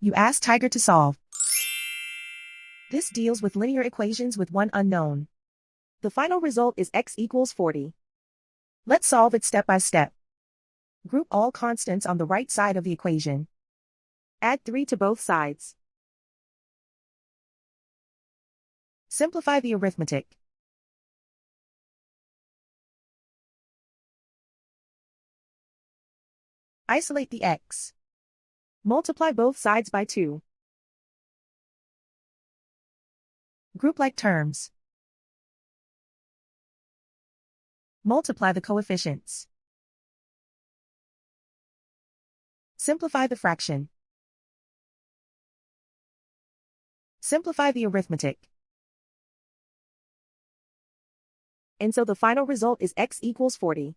You ask Tiger to solve. This deals with linear equations with one unknown. The final result is x equals 40. Let's solve it step by step. Group all constants on the right side of the equation. Add 3 to both sides. Simplify the arithmetic. Isolate the x. Multiply both sides by 2. Group like terms. Multiply the coefficients. Simplify the fraction. Simplify the arithmetic. And so the final result is x equals 40.